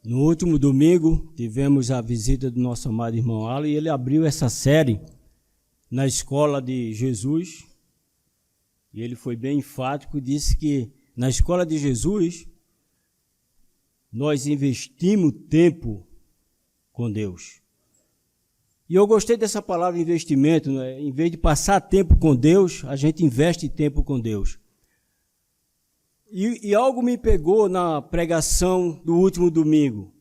No último domingo, tivemos a visita do nosso amado irmão Alan e ele abriu essa série na Escola de Jesus. E ele foi bem enfático, disse que na Escola de Jesus nós investimos tempo com Deus. E eu gostei dessa palavra investimento, né? Em vez de passar tempo com Deus, a gente investe tempo com Deus. E algo me pegou na pregação do último domingo,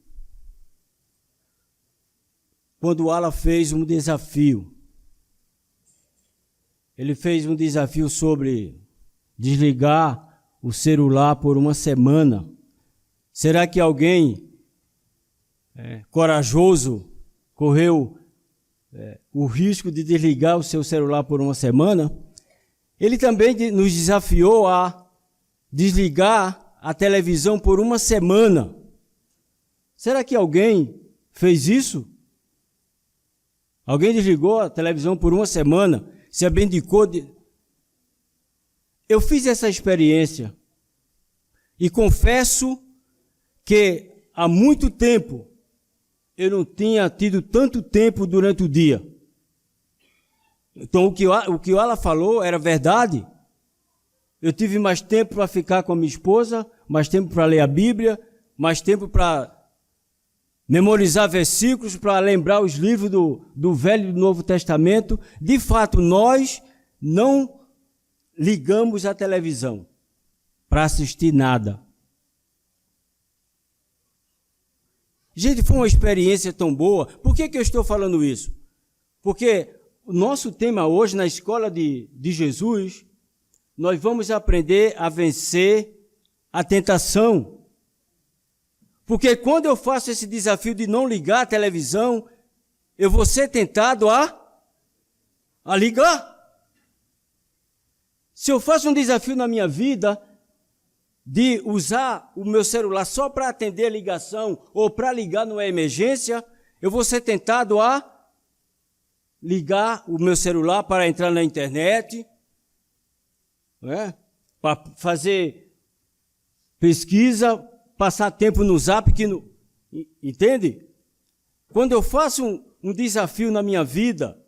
quando o Alan fez um desafio. Ele fez um desafio sobre desligar o celular por uma semana. Será que alguém corajoso correu o risco de desligar o seu celular por uma semana? Ele também nos desafiou a desligar a televisão por uma semana. Será que alguém fez isso? Alguém desligou a televisão por uma semana? Se abdicou de... Eu fiz essa experiência e confesso que há muito tempo eu não tinha tido tanto tempo durante o dia. Então, o que o Alan falou era verdade. Eu tive mais tempo para ficar com a minha esposa, mais tempo para ler a Bíblia, mais tempo para memorizar versículos, para lembrar os livros do Velho e do Novo Testamento. De fato, nós não ligamos a televisão para assistir nada. Gente, foi uma experiência tão boa. Por que eu estou falando isso? Porque o nosso tema hoje na Escola de Jesus, nós vamos aprender a vencer a tentação. Porque quando eu faço esse desafio de não ligar a televisão, eu vou ser tentado a ligar. Se eu faço um desafio na minha vida de usar o meu celular só para atender a ligação ou para ligar numa emergência, eu vou ser tentado a ligar o meu celular para entrar na internet, para fazer pesquisa, passar tempo no Zap, entende? Quando eu faço um desafio na minha vida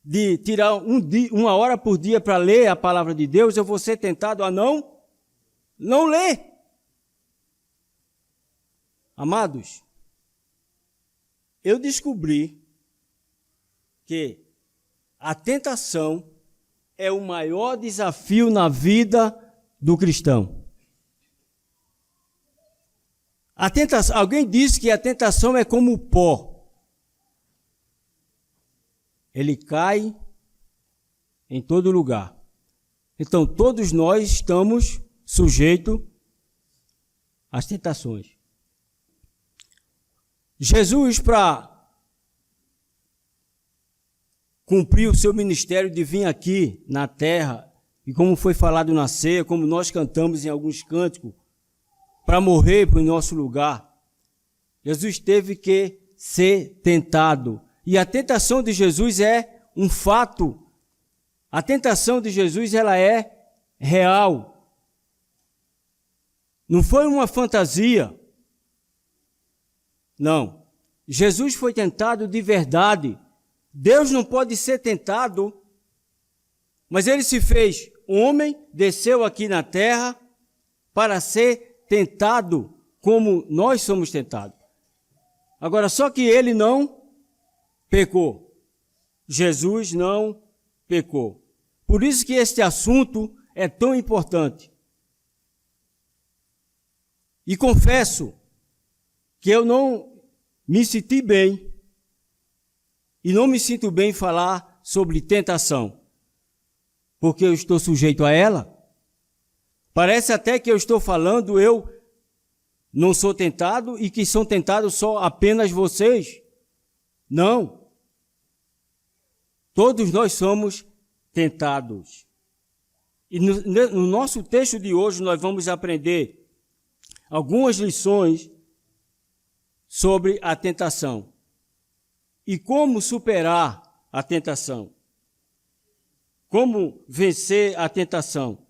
de tirar uma hora por dia para ler a palavra de Deus, eu vou ser tentado a não ler. Amados, eu descobri que a tentação é o maior desafio na vida do cristão. A tentação, alguém disse que a tentação é como o pó. Ele cai em todo lugar. Então, todos nós estamos sujeitos às tentações. Jesus, para cumprir o seu ministério de vir aqui na terra, e como foi falado na ceia, como nós cantamos em alguns cânticos, para morrer para o nosso lugar, Jesus teve que ser tentado. E a tentação de Jesus é um fato. A tentação de Jesus, ela é real. Não foi uma fantasia. Não. Jesus foi tentado de verdade. Deus não pode ser tentado, mas ele se fez homem, desceu aqui na terra para ser tentado como nós somos tentados. Agora, só que ele não pecou. Jesus não pecou. Por isso que este assunto é tão importante. E confesso que eu não me senti bem e não me sinto bem em falar sobre tentação, porque eu estou sujeito a ela. Parece até que eu estou falando, eu não sou tentado e que são tentados só apenas vocês. Não. Todos nós somos tentados. E no nosso texto de hoje nós vamos aprender algumas lições sobre a tentação e como superar a tentação. Como vencer a tentação.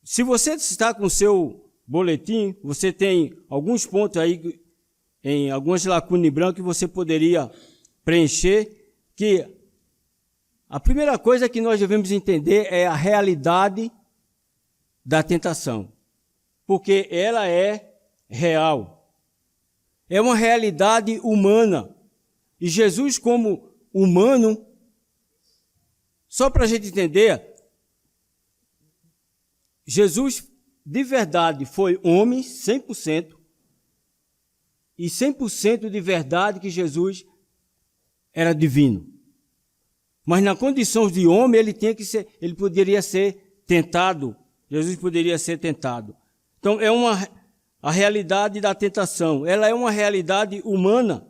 Se você está com o seu boletim, você tem alguns pontos aí, em algumas lacunas em branco que você poderia preencher, que a primeira coisa que nós devemos entender é a realidade da tentação, porque ela é real. É uma realidade humana. E Jesus, como humano, só para a gente entender, Jesus de verdade foi homem 100%, e 100% de verdade que Jesus era divino. Mas na condição de homem, ele poderia ser tentado. Jesus poderia ser tentado. Então, a realidade da tentação, ela é uma realidade humana.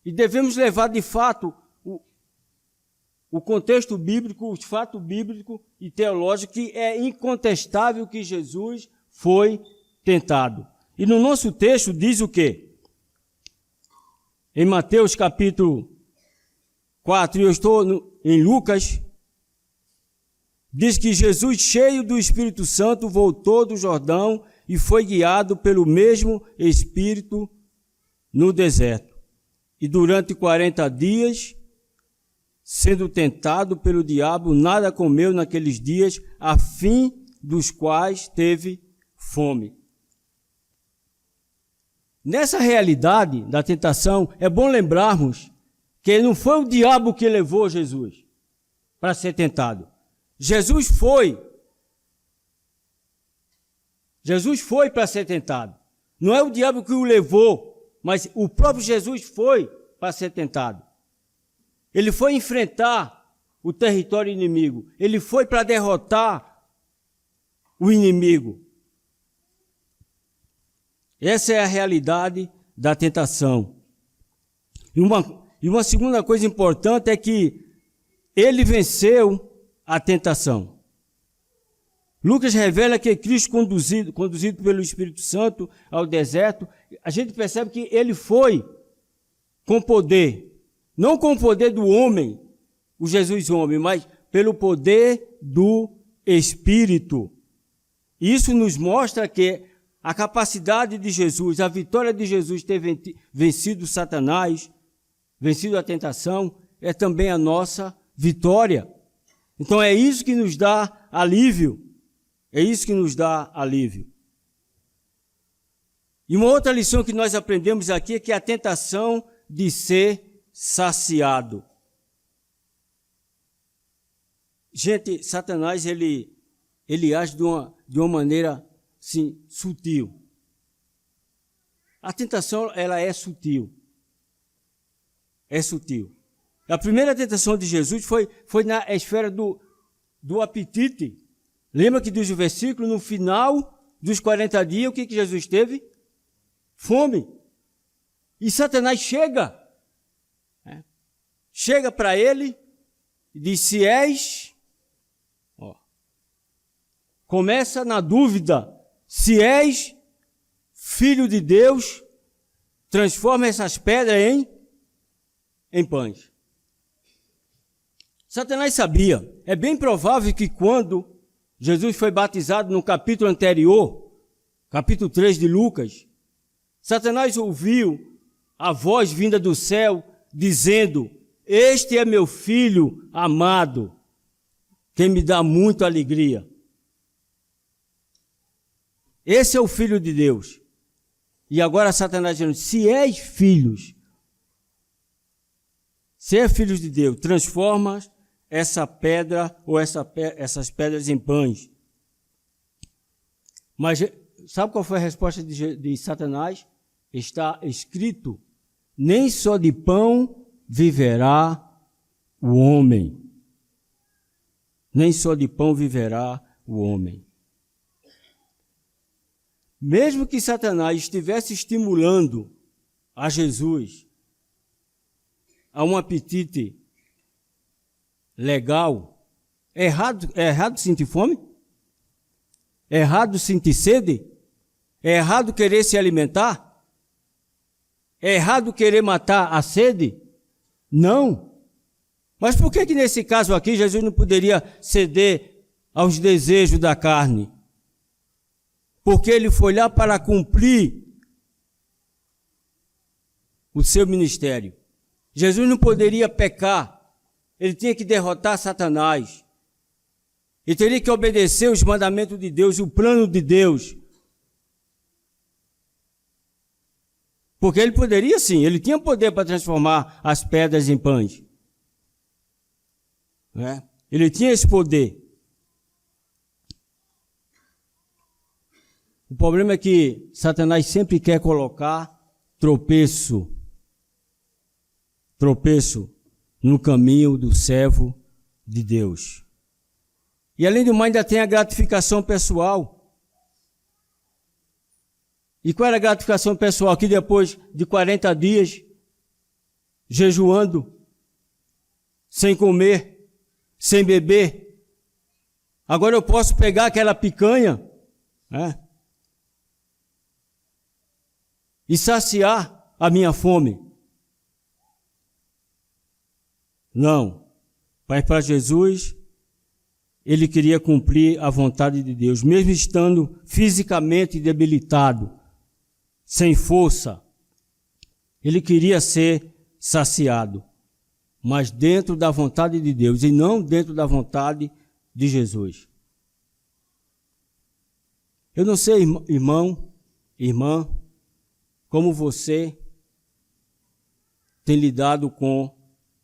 E devemos levar de fato o contexto bíblico, o fato bíblico e teológico, que é incontestável que Jesus foi tentado. E no nosso texto diz o quê? Em Mateus capítulo 4, e eu estou em Lucas, diz que Jesus, cheio do Espírito Santo, voltou do Jordão e foi guiado pelo mesmo Espírito no deserto. E durante 40 dias, sendo tentado pelo diabo, nada comeu naqueles dias, a fim dos quais teve fome. Nessa realidade da tentação, é bom lembrarmos que não foi o diabo que levou Jesus para ser tentado. Jesus foi para ser tentado. Não é o diabo que o levou, mas o próprio Jesus foi para ser tentado. Ele foi enfrentar o território inimigo. Ele foi para derrotar o inimigo. Essa é a realidade da tentação. E uma segunda coisa importante é que ele venceu a tentação. Lucas revela que Cristo, conduzido pelo Espírito Santo ao deserto, a gente percebe que ele foi com poder, não com o poder do homem, o Jesus homem, mas pelo poder do Espírito. Isso nos mostra que a capacidade de Jesus, a vitória de Jesus ter vencido Satanás, vencido a tentação, é também a nossa vitória. Então é isso que nos dá alívio. É isso que nos dá alívio. E uma outra lição que nós aprendemos aqui é que a tentação de ser saciado. Gente, Satanás, ele age de uma maneira, sim, sutil. A tentação, ela é sutil. É sutil. A primeira tentação de Jesus foi na esfera do apetite. Lembra que diz o versículo, no final dos 40 dias, o que Jesus teve? Fome. E Satanás chega para ele e diz, se és, começa na dúvida, se és filho de Deus, transforma essas pedras em pães. Satanás sabia, é bem provável que quando Jesus foi batizado no capítulo anterior, capítulo 3 de Lucas, Satanás ouviu a voz vinda do céu dizendo, este é meu filho amado, que me dá muita alegria. Esse é o Filho de Deus. E agora Satanás dizendo, se és filhos de Deus, transforma essa pedra ou essas pedras em pães. Mas sabe qual foi a resposta de Satanás? Está escrito, nem só de pão viverá o homem. Nem só de pão viverá o homem. Mesmo que Satanás estivesse estimulando a Jesus a um apetite legal, é errado sentir fome? É errado sentir sede? É errado querer se alimentar? É errado querer matar a sede? Não. Mas por que nesse caso aqui Jesus não poderia ceder aos desejos da carne? porque ele foi lá para cumprir o seu ministério. Jesus não poderia pecar, ele tinha que derrotar Satanás. Ele teria que obedecer os mandamentos de Deus, o plano de Deus. Porque ele poderia sim, ele tinha poder para transformar as pedras em pães. Ele tinha esse poder. O problema é que Satanás sempre quer colocar tropeço no caminho do servo de Deus. E além do mais, ainda tem a gratificação pessoal. E qual era a gratificação pessoal? Que depois de 40 dias, jejuando, sem comer, sem beber, agora eu posso pegar aquela picanha, e saciar a minha fome. Não. Mas para Jesus, ele queria cumprir a vontade de Deus, mesmo estando fisicamente debilitado, sem força. Ele queria ser saciado, mas dentro da vontade de Deus e não dentro da vontade de Jesus. Eu não sei, irmão, irmã, como você tem lidado com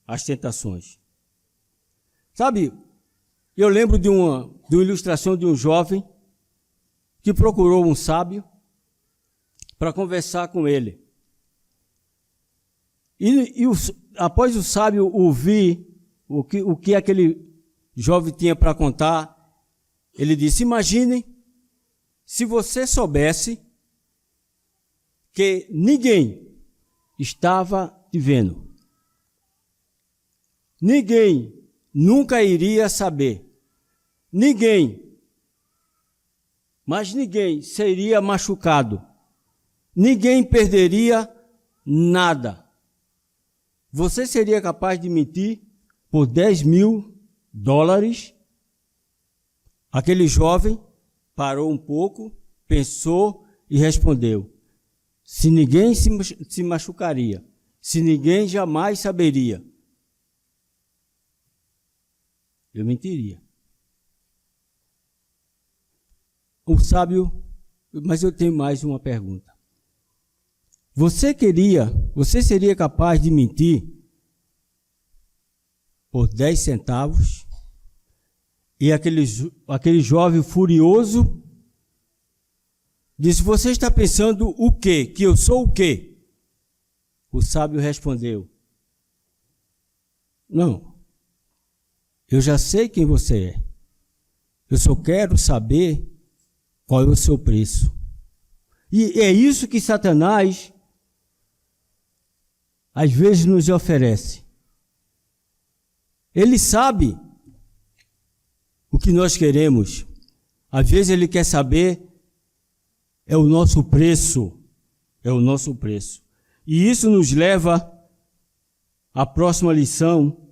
as tentações. Sabe, eu lembro de uma ilustração de um jovem que procurou um sábio para conversar com ele. Após o sábio ouvir o que aquele jovem tinha para contar, ele disse: imagine se você soubesse que ninguém estava te vendo. Ninguém nunca iria saber. Ninguém, mas ninguém seria machucado. Ninguém perderia nada. Você seria capaz de mentir por $10.000? Aquele jovem parou um pouco, pensou e respondeu: se ninguém se machucaria, se ninguém jamais saberia, eu mentiria. O sábio, mas eu tenho mais uma pergunta. Você seria capaz de mentir por 10 centavos? E aquele jovem furioso disse: você está pensando o quê? Que eu sou o quê? O sábio respondeu: não, eu já sei quem você é. Eu só quero saber qual é o seu preço. E é isso que Satanás às vezes nos oferece. Ele sabe o que nós queremos. Às vezes ele quer saber é o nosso preço. É o nosso preço. E isso nos leva à próxima lição,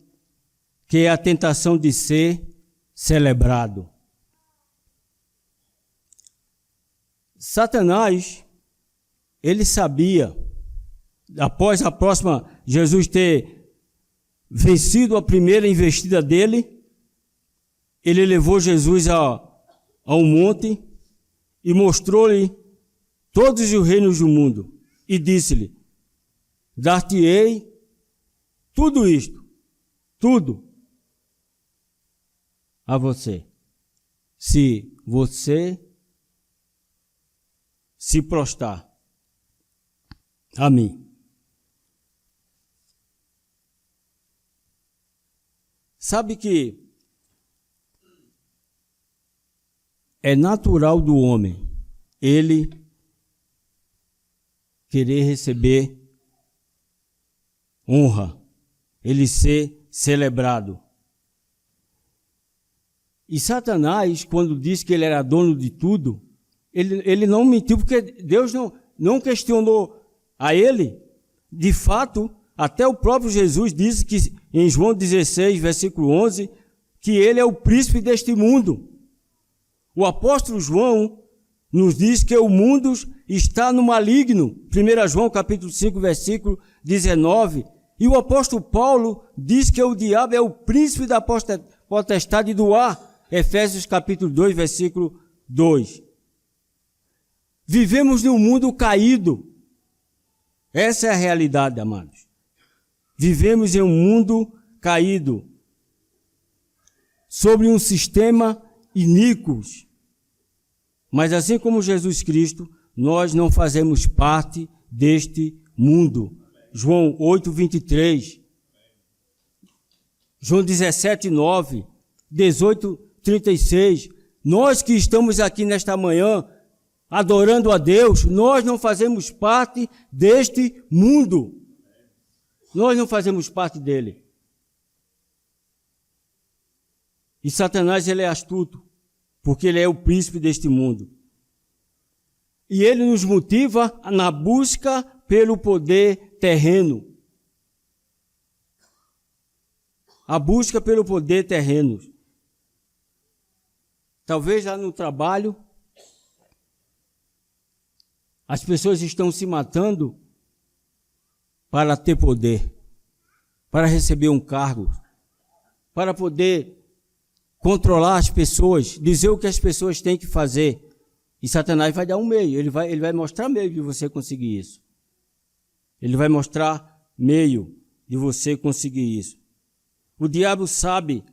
que é a tentação de ser celebrado. Satanás, ele sabia, após Jesus ter vencido a primeira investida dele, ele levou Jesus a um monte e mostrou-lhe todos os reinos do mundo e disse-lhe: dar-te-ei tudo isto, tudo a você, se você se prostrar a mim. Sabe que é natural do homem ele querer receber honra, ele ser celebrado. E Satanás, quando disse que ele era dono de tudo, ele não mentiu, porque Deus não questionou a ele. De fato, até o próprio Jesus disse que em João 16, versículo 11, que ele é o príncipe deste mundo. O apóstolo João, nos diz que o mundo está no maligno. 1 João capítulo 5, versículo 19. E o apóstolo Paulo diz que o diabo é o príncipe da potestade do ar. Efésios capítulo 2, versículo 2. Vivemos num mundo caído. Essa é a realidade, amados. Vivemos em um mundo caído, sobre um sistema iníquo. Mas assim como Jesus Cristo, nós não fazemos parte deste mundo. João 8, 23. João 17, 9. 18, 36. Nós que estamos aqui nesta manhã, adorando a Deus, nós não fazemos parte deste mundo. Nós não fazemos parte dele. E Satanás, ele é astuto, porque ele é o príncipe deste mundo. E ele nos motiva na busca pelo poder terreno. A busca pelo poder terreno. Talvez lá no trabalho, as pessoas estão se matando para ter poder, para receber um cargo, para poder controlar as pessoas, dizer o que as pessoas têm que fazer. E Satanás vai dar um meio, ele vai mostrar meio de você conseguir isso. Ele vai mostrar meio de você conseguir isso. O diabo sabe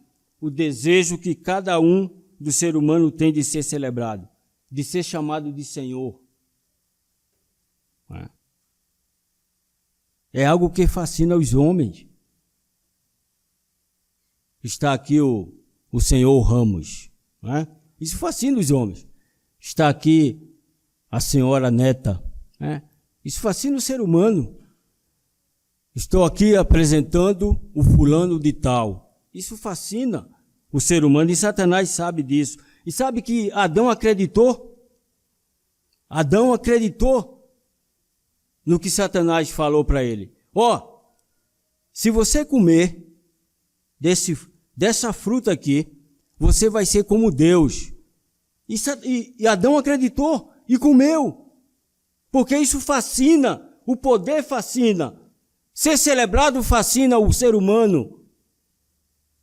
o desejo que cada um do ser humano tem de ser celebrado, de ser chamado de Senhor. É algo que fascina os homens. Está aqui o senhor Ramos. Né? Isso fascina os homens. Está aqui a senhora Neta. Né? Isso fascina o ser humano. Estou aqui apresentando o fulano de tal. Isso fascina o ser humano e Satanás sabe disso. E sabe que Adão acreditou? Adão acreditou no que Satanás falou para ele. Se você comer dessa fruta aqui, você vai ser como Deus. E Adão acreditou e comeu. Porque isso fascina, o poder fascina. Ser celebrado fascina o ser humano.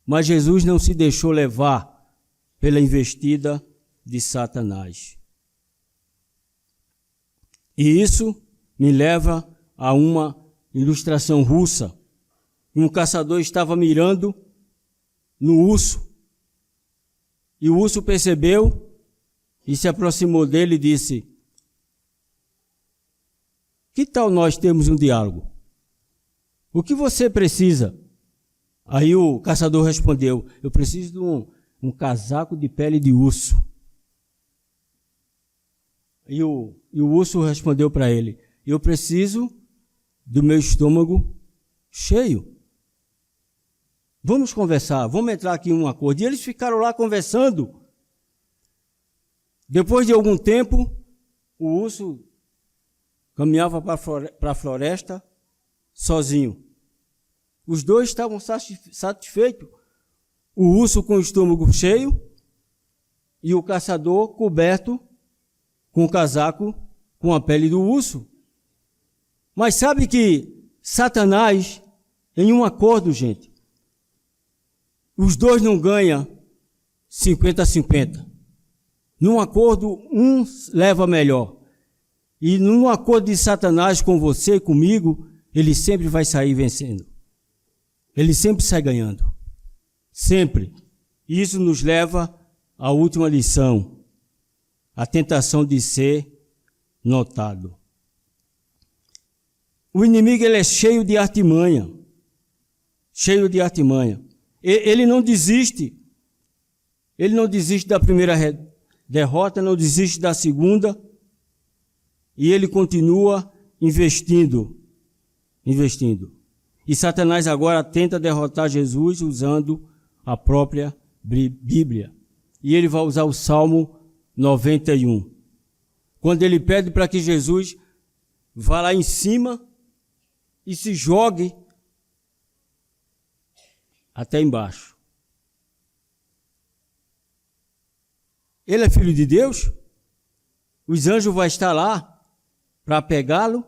Mas Jesus não se deixou levar pela investida de Satanás. E isso me leva a uma ilustração russa. Um caçador estava mirando no urso. E o urso percebeu e se aproximou dele e disse: que tal nós termos um diálogo? O que você precisa? Aí o caçador respondeu: eu preciso de um casaco de pele de urso. E o urso respondeu para ele: eu preciso do meu estômago cheio. Vamos conversar, vamos entrar aqui em um acordo. E eles ficaram lá conversando. Depois de algum tempo, o urso caminhava para a floresta sozinho. Os dois estavam satisfeitos. O urso com o estômago cheio e o caçador coberto com o casaco com a pele do urso. Mas sabe que Satanás, em um acordo, gente, os dois não ganham 50-50. Num acordo, um leva melhor. E num acordo de Satanás com você e comigo, ele sempre vai sair vencendo. Ele sempre sai ganhando. Sempre. E isso nos leva à última lição. A tentação de ser notado. O inimigo, ele é cheio de artimanha. Cheio de artimanha. Ele não desiste. Ele não desiste da primeira derrota, não desiste da segunda. E ele continua investindo. E Satanás agora tenta derrotar Jesus usando a própria Bíblia. E ele vai usar o Salmo 91. Quando ele pede para que Jesus vá lá em cima e se jogue até embaixo. Ele é filho de Deus? os anjos vão estar lá para pegá-lo,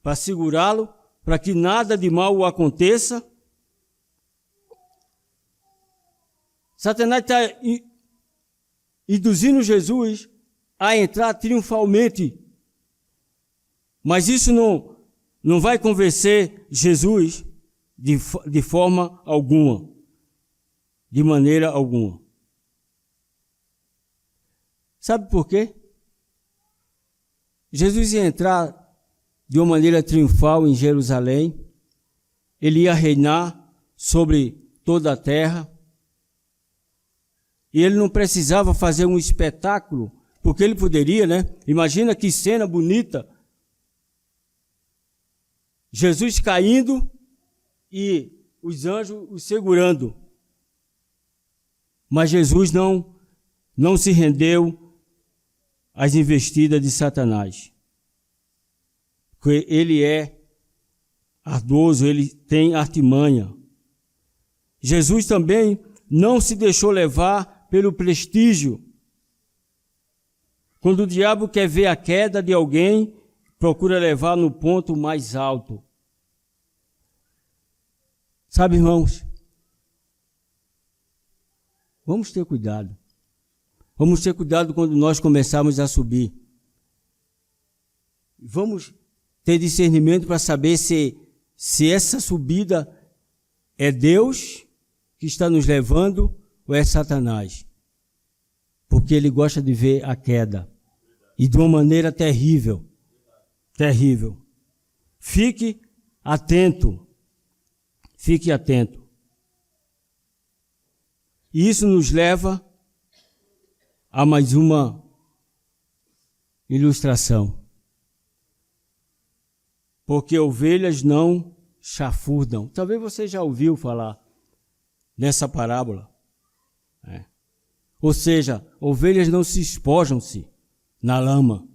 para segurá-lo, para que nada de mal o aconteça. Satanás está induzindo Jesus a entrar triunfalmente, mas isso não vai convencer Jesus de forma alguma, de maneira alguma. Sabe por quê? Jesus ia entrar de uma maneira triunfal em Jerusalém, ele ia reinar sobre toda a terra, e ele não precisava fazer um espetáculo, porque ele poderia, né? Imagina que cena bonita. Jesus caindo e os anjos o segurando. Mas Jesus não se rendeu às investidas de Satanás. Porque ele é ardoso, ele tem artimanha. Jesus também não se deixou levar pelo prestígio. Quando o diabo quer ver a queda de alguém, procura levar no ponto mais alto. Sabe, irmãos, vamos ter cuidado. Vamos ter cuidado quando nós começarmos a subir. Vamos ter discernimento para saber se essa subida é Deus que está nos levando ou é Satanás. Porque ele gosta de ver a queda. E de uma maneira terrível. Terrível. Fique atento. Fique atento. E isso nos leva a mais uma ilustração. Porque ovelhas não chafurdam. Talvez você já ouviu falar nessa parábola. Ou seja, ovelhas não se espojam-se na lama.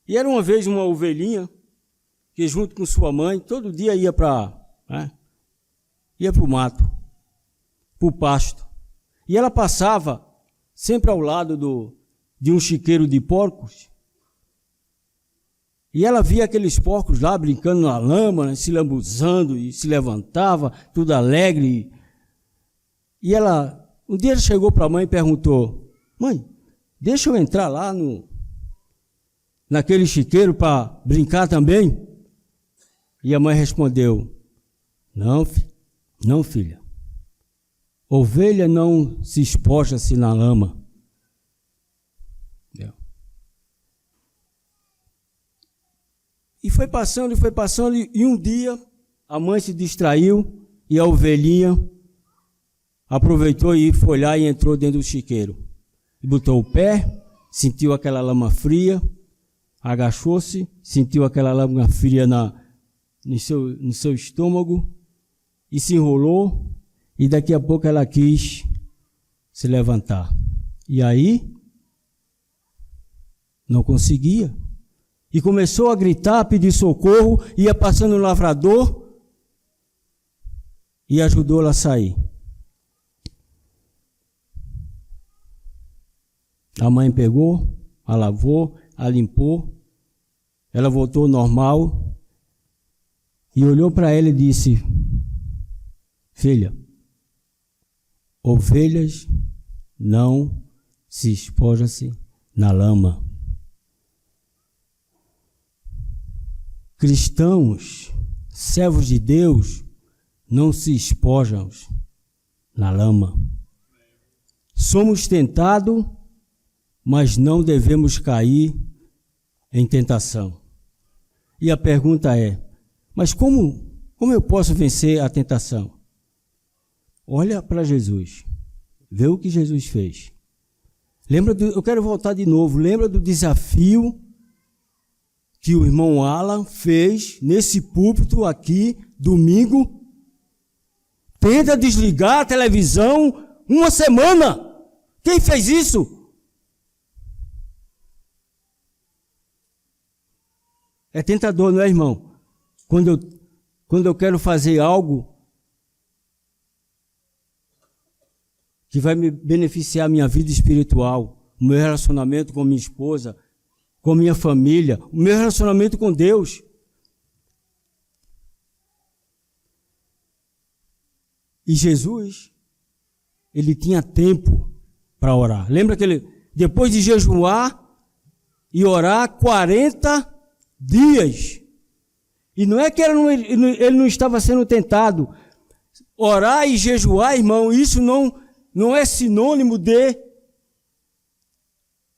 E era uma vez uma ovelhinha que junto com sua mãe, todo dia ia para o mato, para o pasto. E ela passava sempre ao lado de um chiqueiro de porcos. E ela via aqueles porcos lá brincando na lama, né, se lambuzando e se levantava, tudo alegre. E um dia ela chegou para a mãe e perguntou: mãe, deixa eu entrar lá naquele chiqueiro para brincar também? E a mãe respondeu: não, filha. Ovelha não se espoja-se na lama. E foi passando, e um dia a mãe se distraiu e a ovelhinha aproveitou e foi lá e entrou dentro do chiqueiro. E botou o pé, sentiu aquela lama fria, agachou-se, sentiu aquela lama fria no seu estômago e se enrolou, e daqui a pouco ela quis se levantar. E aí, não conseguia. E começou a gritar, a pedir socorro, ia passando o lavrador e ajudou ela a sair. A mãe pegou, a lavou, a limpou, ela voltou ao normal e olhou para ela e disse: filha, ovelhas não se espojam-se na lama. Cristãos, servos de Deus, não se espojam na lama. Somos tentados, mas não devemos cair em tentação. E a pergunta é: mas como eu posso vencer a tentação? Olha para Jesus, vê o que Jesus fez. Eu quero voltar de novo, lembra do desafio que o irmão Alan fez nesse púlpito aqui, domingo? Tenta desligar a televisão uma semana. Quem fez isso? É tentador, não é, irmão? Quando eu quero fazer algo que vai me beneficiar a minha vida espiritual, o meu relacionamento com minha esposa, com minha família, o meu relacionamento com Deus. E Jesus, ele tinha tempo para orar. Lembra que ele, depois de jejuar e orar 40 dias, e não é que ele não estava sendo tentado. Orar e jejuar, irmão, isso não é sinônimo de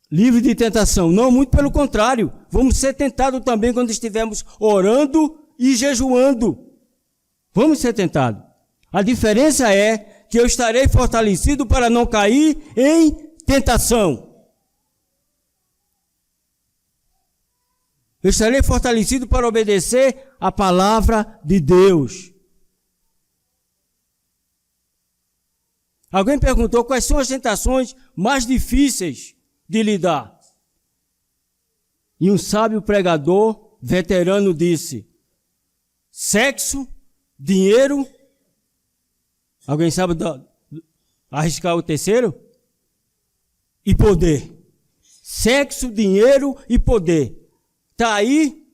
livre de tentação. Não, muito pelo contrário. Vamos ser tentados também quando estivermos orando e jejuando. Vamos ser tentados. A diferença é que eu estarei fortalecido para não cair em tentação. Eu estarei fortalecido para obedecer a palavra de Deus. Alguém perguntou quais são as tentações mais difíceis de lidar. E um sábio pregador veterano disse: sexo, dinheiro. Alguém sabe arriscar o terceiro? E poder. Sexo, dinheiro e poder. Está aí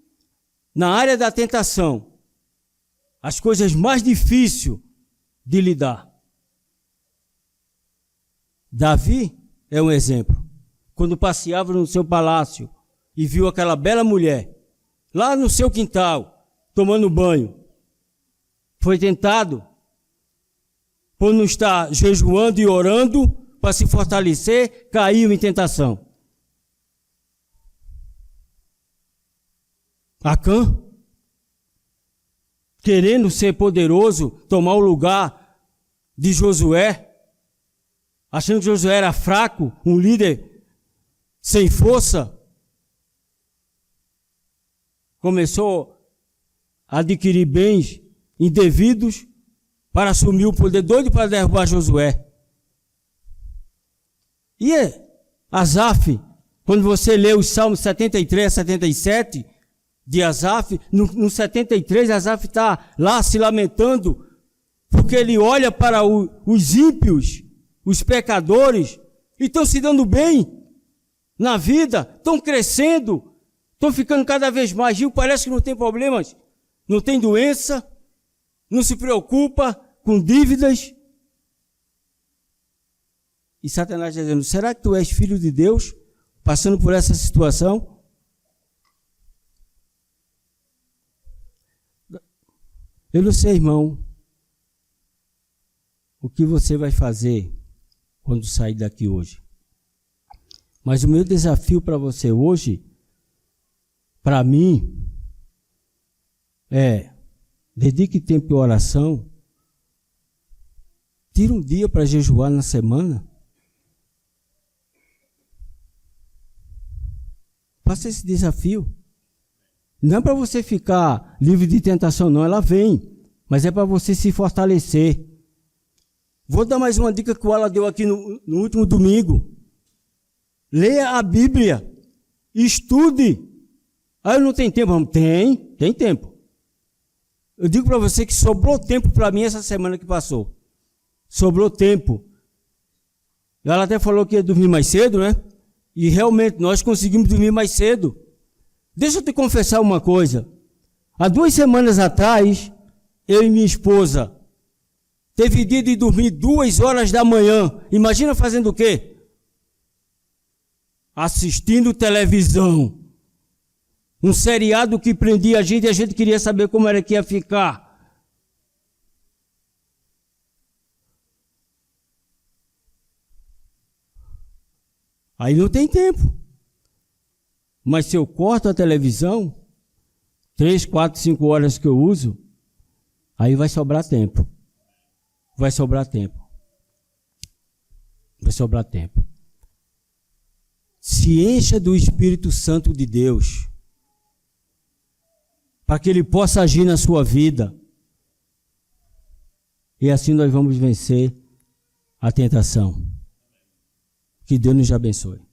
na área da tentação. As coisas mais difíceis de lidar. Davi é um exemplo. Quando passeava no seu palácio e viu aquela bela mulher lá no seu quintal, tomando banho, foi tentado por não estar jejuando e orando para se fortalecer, caiu em tentação. Acã, querendo ser poderoso, tomar o lugar de Josué, achando que Josué era fraco, um líder sem força, começou a adquirir bens indevidos para assumir o poder, doido para derrubar Josué. E Asaf, quando você lê os Salmos 73 a 77 de Asaf, no 73 Asaf está lá se lamentando, porque ele olha para os ímpios, os pecadores, e estão se dando bem na vida, estão crescendo, estão ficando cada vez mais ricos, parece que não tem problemas, não tem doença, não se preocupa com dívidas. E Satanás está dizendo: será que tu és filho de Deus, passando por essa situação? Eu não sei, irmão, o que você vai fazer quando sair daqui hoje. Mas o meu desafio para você hoje, para mim, é: dedique tempo em oração. Tira um dia para jejuar na semana. Faça esse desafio. Não é para você ficar livre de tentação, não. Ela vem, mas é para você se fortalecer. Vou dar mais uma dica que o Alan deu aqui no último domingo. Leia a Bíblia. Estude. Ah, eu não tenho tempo. Tem tempo. Eu digo para você que sobrou tempo para mim essa semana que passou. Sobrou tempo. Ela até falou que ia dormir mais cedo, né? E realmente nós conseguimos dormir mais cedo. Deixa eu te confessar uma coisa. Há 2 semanas atrás, eu e minha esposa teve dia de dormir 2 horas da manhã. Imagina fazendo o quê? Assistindo televisão. Um seriado que prendia a gente e a gente queria saber como era que ia ficar. Aí não tem tempo. Mas se eu corto a televisão, 3, 4, 5 horas que eu uso, aí vai sobrar tempo. Vai sobrar tempo. Vai sobrar tempo. Se encha do Espírito Santo de Deus, para que Ele possa agir na sua vida. E assim nós vamos vencer a tentação. Que Deus nos abençoe.